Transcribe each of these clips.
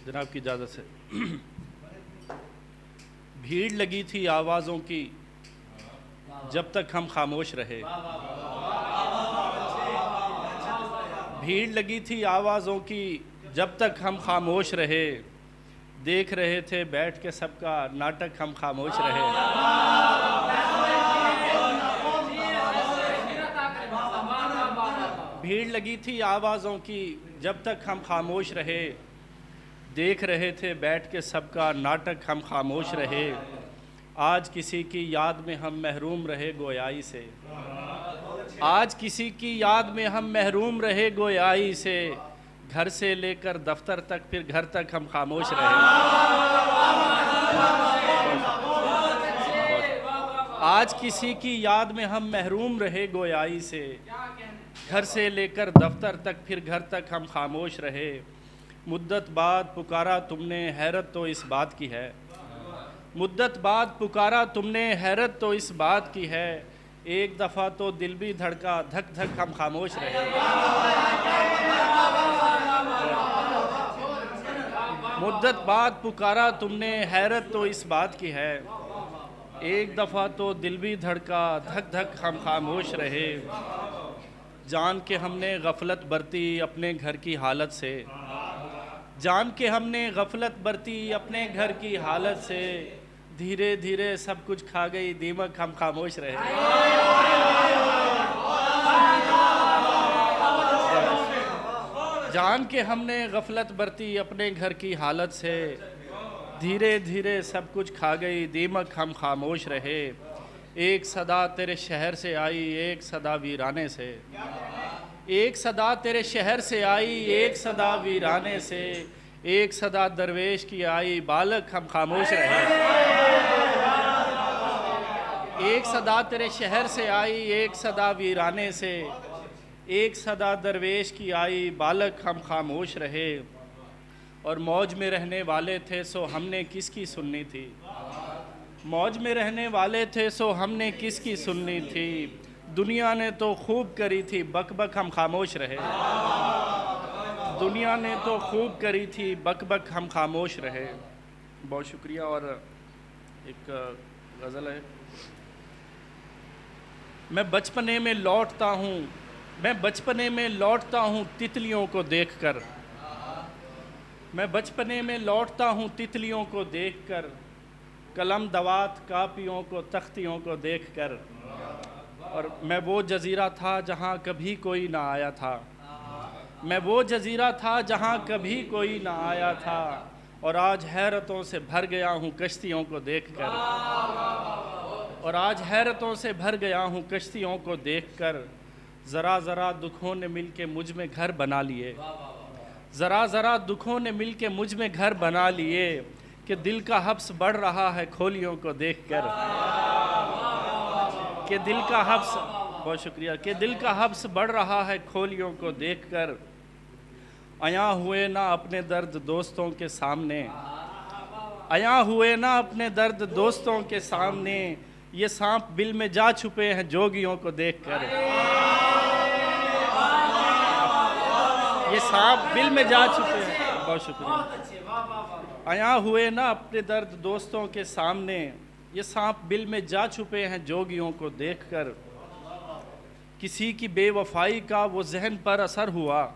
جناب کی اجازت سے بھیڑ لگی تھی آوازوں کی جب تک ہم خاموش رہے، بھیڑ لگی تھی آوازوں کی جب تک ہم خاموش رہے، دیکھ رہے تھے بیٹھ کے سب کا ناٹک ہم خاموش رہے۔ بھیڑ لگی تھی آوازوں کی جب تک ہم خاموش رہے، دیکھ رہے تھے بیٹھ کے سب کا ناٹک ہم خاموش رہے۔ آج کسی کی یاد میں ہم محروم رہے گویائی سے، آج کسی کی یاد میں ہم محروم رہے گویائی سے، گھر سے لے کر دفتر تک پھر گھر تک ہم خاموش رہے۔ آج کسی کی یاد میں ہم محروم رہے گویائی سے، گھر سے لے کر دفتر تک پھر گھر تک ہم خاموش رہے۔ مدت بعد پکارا تم نے حیرت تو اس بات کی ہے، مدت بعد پکارا تم نے حیرت تو اس بات کی ہے، ایک دفعہ تو دل بھی دھڑکا دھک دھک ہم خاموش رہے۔ مدت بعد پکارا تم نے حیرت تو اس بات کی ہے، ایک دفعہ تو دل بھی دھڑکا دھک دھک ہم خاموش رہے۔ جان کے ہم نے غفلت برتی اپنے گھر کی حالت سے، جان کے ہم نے غفلت برتی اپنے گھر کی حالت سے، دھیرے دھیرے سب کچھ کھا گئی دیمک ہم خاموش رہے۔ جان کے ہم نے غفلت برتی اپنے گھر کی حالت سے، دھیرے دھیرے سب کچھ کھا گئی دیمک ہم خاموش رہے۔ ایک صدا تیرے شہر سے آئی ایک صدا ویرانے سے، ایک صدا تیرے شہر سے آئی ایک صدا ویرانے سے، ایک صدا درویش کی آئی بالک ہم خاموش رہے۔ ایک صدا تیرے شہر سے آئی ایک صدا ویرانے سے، ایک صدا درویش کی آئی بالک ہم خاموش رہے۔ اور موج میں رہنے والے تھے سو ہم نے کس کی سننی تھی، موج میں رہنے والے تھے سو ہم نے کس کی سننی تھی، دنیا نے تو خوب کری تھی بک بک ہم خاموش رہے۔ دنیا نے تو خوب کری تھی بک بک ہم خاموش رہے۔ بہت شکریہ۔ اور ایک غزل ہے، میں بچپنے میں لوٹتا ہوں، میں بچپنے میں لوٹتا ہوں تتلیوں کو دیکھ کر، میں بچپنے میں لوٹتا ہوں تتلیوں کو دیکھ کر، قلم دوات کاپیوں کو تختیوں کو دیکھ کر، اور میں وہ جزیرہ تھا جہاں کبھی کوئی نہ آیا تھا، میں وہ جزیرہ تھا جہاں کبھی کوئی نہ آیا تھا، اور آج حیرتوں سے بھر گیا ہوں کشتیوں کو دیکھ کر، اور آج حیرتوں سے بھر گیا ہوں کشتیوں کو دیکھ کر، ذرا ذرا دکھوں نے مل کے مجھ میں گھر بنا لیے، ذرا ذرا دکھوں نے مل کے مجھ میں گھر بنا لیے، کہ دل کا حبس بڑھ رہا ہے کھولیوں کو دیکھ کر، کہ دل کا حبس، بہت شکریہ، کہ دل کا حبس بڑھ رہا ہے کھولیوں کو دیکھ کر، عیاں ہوئے نہ اپنے درد دوستوں کے سامنے، عیاں ہوئے نہ اپنے درد دوستوں کے سامنے، یہ سانپ بل میں جا چھپے ہیں جوگیوں کو دیکھ کر، یہ سانپ بل میں جا چھپے ہیں، بہت شکریہ، عیاں ہوئے نہ اپنے درد دوستوں کے سامنے، یہ سانپ بل میں جا چھپے ہیں جوگیوں کو دیکھ کر، کسی کی بے وفائی کا وہ ذہن پر اثر ہوا،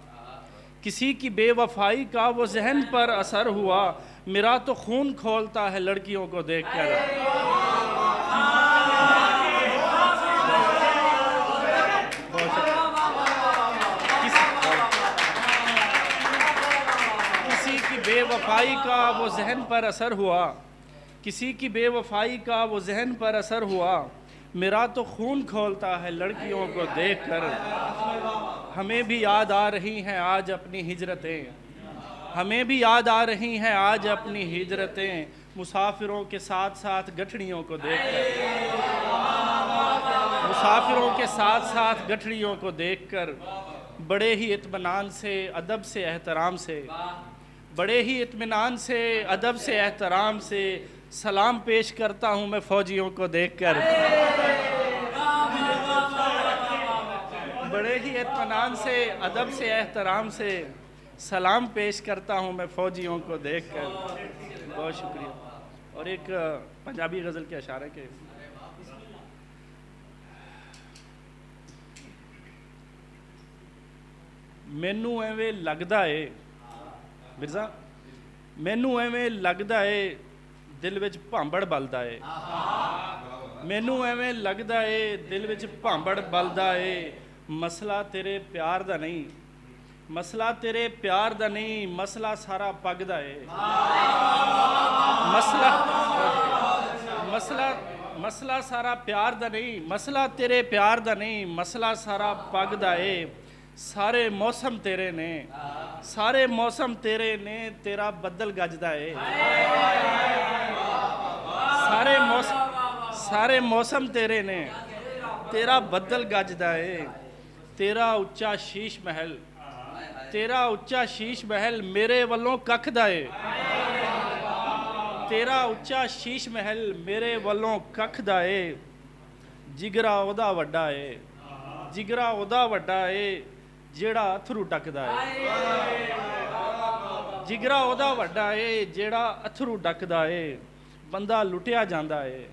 کسی کی بے وفائی کا وہ ذہن پر اثر ہوا، میرا تو خون کھولتا ہے لڑکیوں کو دیکھ کر، کسی کی بے وفائی کا وہ ذہن پر اثر ہوا، کسی کی بے وفائی کا وہ ذہن پر اثر ہوا، میرا تو خون کھولتا ہے لڑکیوں کو دیکھ کر، ہمیں بھی یاد آ رہی ہیں آج اپنی ہجرتیں، ہمیں بھی یاد آ رہی ہیں آج اپنی ہجرتیں، مسافروں کے ساتھ ساتھ گٹھڑیوں کو دیکھ کر، مسافروں کے ساتھ ساتھ گٹھڑیوں کو دیکھ کر، بڑے ہی اطمینان سے ادب سے احترام سے، بڑے ہی اطمینان سے ادب سے احترام سے سلام پیش کرتا ہوں میں فوجیوں کو دیکھ کر، بڑے ہی اطمینان سے ادب سے احترام سے سلام پیش کرتا ہوں میں فوجیوں کو دیکھ کر. بہت شکریہ. اور ایک پنجابی غزل کے اشعار ہے کہ ਮੈਨੂੰ ਐਵੇਂ ਲੱਗਦਾ ਏ ਮਿਰਜ਼ਾ, ਮੈਨੂੰ ਐਵੇਂ ਲੱਗਦਾ ਏ ਦਿਲ ਵਿੱਚ ਭਾਂਬੜ ਬਲਦਾ ਏ. ਮੈਨੂੰ ਐਵੇਂ ਲੱਗਦਾ ਏ ਦਿਲ ਵਿੱਚ ਭਾਂਬੜ ਬਲਦਾ ਏ. ਮਸਲਾ ਤੇਰੇ ਪਿਆਰ ਦਾ ਨਹੀਂ, ਮਸਲਾ ਤੇਰੇ ਪਿਆਰ ਦਾ ਨਹੀਂ, ਮਸਲਾ ਸਾਰਾ ਪੱਗ ਦਾ ਏ. ਮਸਲਾ ਸਾਰਾ ਪਿਆਰ ਦਾ ਨਹੀਂ, ਮਸਲਾ ਤੇਰੇ ਪਿਆਰ ਦਾ ਨਹੀਂ, ਮਸਲਾ ਸਾਰਾ ਪੱਗ ਦਾ ਏ. ਸਾਰੇ ਮੌਸਮ ਤੇਰੇ ਨੇ, ਸਾਰੇ ਮੌਸਮ ਤੇਰੇ ਨੇ, ਤੇਰਾ ਬੱਦਲ ਗੱਜਦਾ ਏ. ਸਾਰੇ ਮੌਸਮ ਤੇਰੇ ਨੇ, ਤੇਰਾ ਬੱਦਲ ਗੱਜਦਾ ਏ. ਤੇਰਾ ਉੱਚਾ ਸ਼ੀਸ਼ ਮਹਿਲ, ਤੇਰਾ ਉੱਚਾ ਸ਼ੀਸ਼ ਮਹਿਲ ਮੇਰੇ ਵੱਲੋਂ ਕੱਖ ਦਾ ਏ. ਤੇਰਾ ਉੱਚਾ ਸ਼ੀਸ਼ ਮਹਿਲ ਮੇਰੇ ਵੱਲੋਂ ਕੱਖ ਦਾ ਏ. ਜਿਗਰਾ ਉਹਦਾ ਵੱਡਾ ਏ, ਜਿਗਰਾ ਉਹਦਾ ਵੱਡਾ ਏ ਜਿਹੜਾ ਅਥਰੂ ਟੱਕਦਾ ਏ. ਜਿਗਰਾ ਉਹਦਾ ਵੱਡਾ ਏ ਜਿਹੜਾ ਅਥਰੂ ਟੱਕਦਾ ਏ. ਬੰਦਾ ਲੁੱਟਿਆ ਜਾਂਦਾ ਏ,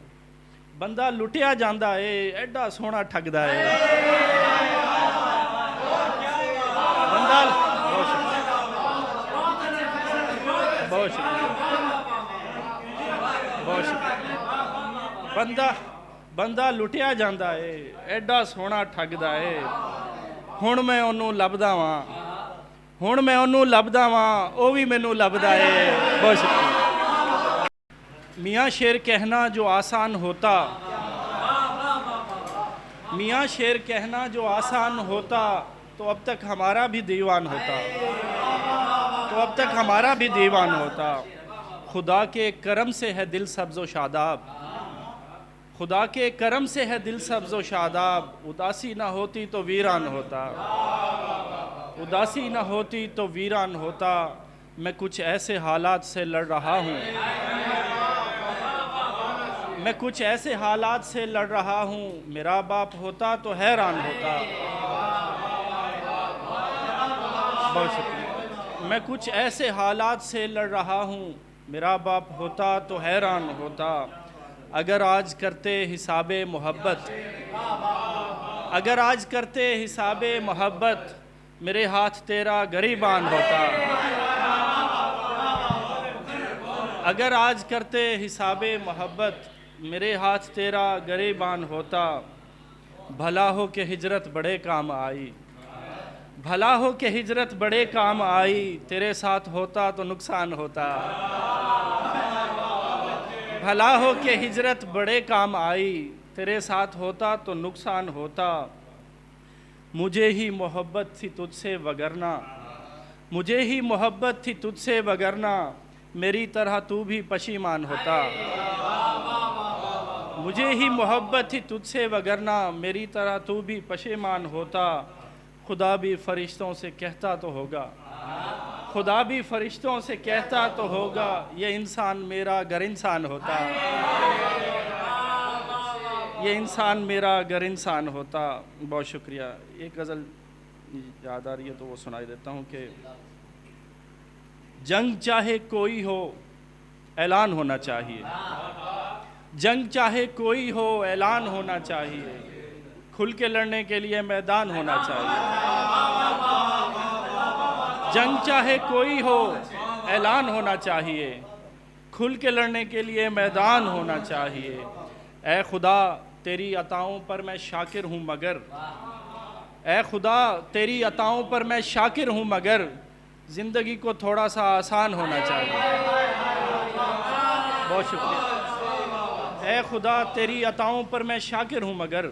ਬੰਦਾ ਲੁੱਟਿਆ ਜਾਂਦਾ ਏ, ਐਡਾ ਸੋਹਣਾ ਠੱਗਦਾ ਏ. ਬੰਦਾ ਬਹੁਤ ਸ਼ੁਕਰੀਆ, ਬਹੁਤ ਸ਼ੁਕਰੀਆ. ਬੰਦਾ ਲੁੱਟਿਆ ਜਾਂਦਾ ਏ, ਐਡਾ ਸੋਹਣਾ ਠੱਗਦਾ ਏ. ਹੁਣ ਮੈਂ ਉਹਨੂੰ ਲੱਭਦਾ ਵਾਂ, ਹੁਣ ਮੈਂ ਉਹਨੂੰ ਲੱਭਦਾ ਵਾਂ, ਉਹ ਵੀ ਮੈਨੂੰ ਲੱਭਦਾ ਏ. ਬਹੁਤ ਸ਼ੁਕਰੀਆ. میاں شعر کہنا جو آسان ہوتا، میاں شعر کہنا جو آسان ہوتا تو اب تک ہمارا بھی دیوان ہوتا، تو اب تک ہمارا بھی دیوان ہوتا. خدا کے کرم سے ہے دل سبز و شاداب، خدا کے کرم سے ہے دل سبز و شاداب. اداسی نہ ہوتی تو ویران ہوتا، اداسی نہ ہوتی تو ویران ہوتا. میں کچھ ایسے حالات سے لڑ رہا ہوں، میں کچھ ایسے حالات سے لڑ رہا ہوں. میرا باپ ہوتا تو حیران ہوتا. بہت شکریہ. میں کچھ ایسے حالات سے لڑ رہا ہوں. میرا باپ ہوتا تو حیران ہوتا. اگر آج کرتے حساب محبت، اگر آج کرتے حساب محبت، میرے ہاتھ تیرا گریبان ہوتا. اگر آج کرتے حساب محبت، میرے ہاتھ تیرا گریبان ہوتا. بھلا ہو کہ ہجرت بڑے کام آئی، بھلا ہو کہ ہجرت بڑے کام آئی. تیرے ساتھ ہوتا تو نقصان ہوتا. بھلا ہو کہ ہجرت بڑے کام آئی، تیرے ساتھ ہوتا تو نقصان ہوتا. مجھے ہی محبت تھی تجھ سے وگرنہ، مجھے ہی محبت تھی تجھ سے وگرنہ، میری طرح تو بھی پشیمان ہوتا. مجھے ہی محبت تھی تجھ سے وگرنہ، میری طرح تو بھی پشیمان ہوتا. خدا بھی فرشتوں سے کہتا تو ہوگا، خدا بھی فرشتوں سے کہتا تو ہوگا، یہ انسان میرا اگر انسان ہوتا، یہ انسان میرا اگر انسان ہوتا. بہت شکریہ. ایک غزل یاد آ رہی ہے تو وہ سنائی دیتا ہوں کہ جنگ چاہے کوئی ہو اعلان ہونا چاہیے، جنگ چاہے کوئی ہو اعلان ہونا چاہیے. کھل کے لڑنے کے لیے میدان ہونا چاہیے. جنگ چاہے کوئی ہو اعلان ہونا چاہیے، کھل کے لڑنے کے لیے میدان ہونا چاہیے. اے خدا تیری عطاؤں پر میں شاکر ہوں مگر، اے خدا تیری عطاؤں پر میں شاکر ہوں مگر، زندگی کو تھوڑا سا آسان ہونا چاہیے. بہت شکریہ. اے خدا تیری عطاؤں پر میں شاکر ہوں مگر،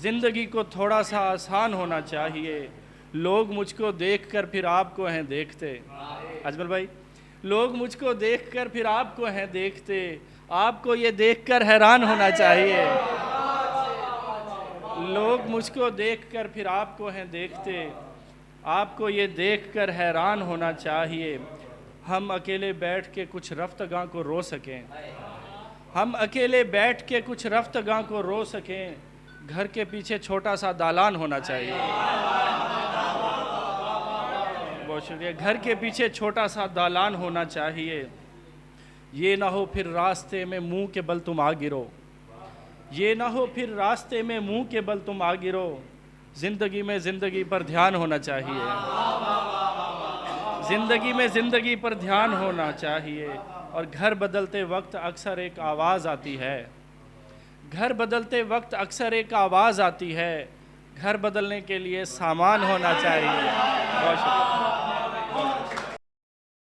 زندگی کو تھوڑا سا آسان ہونا چاہیے. لوگ مجھ کو دیکھ کر پھر آپ کو ہیں دیکھتے. اجمل بھائی، لوگ مجھ کو دیکھ کر پھر آپ کو ہیں دیکھتے، آپ کو یہ دیکھ کر حیران ہونا چاہیے. لوگ مجھ کو دیکھ کر پھر آپ کو ہیں دیکھتے، آپ کو یہ دیکھ کر حیران ہونا چاہیے. ہم اکیلے بیٹھ کے کچھ رفتگاں کو رو سکیں، ہم اکیلے بیٹھ کے کچھ رفتگاں کو رو سکیں. گھر کے پیچھے چھوٹا سا دالان ہونا چاہیے. بہت بہت شکریہ. گھر کے پیچھے چھوٹا سا دالان ہونا چاہیے, یہ نہ ہو پھر راستے میں منہ کے بل تم آ گرو, یہ نہ ہو پھر راستے میں منہ کے بل تم آ گرو. زندگی میں زندگی پر دھیان ہونا چاہیے, زندگی میں زندگی پر دھیان ہونا چاہیے. اور گھر بدلتے وقت اکثر ایک آواز آتی ہے, گھر بدلتے وقت اکثر ایک آواز آتی ہے. گھر بدلنے کے لیے سامان ہونا چاہیے. بہت شکریہ.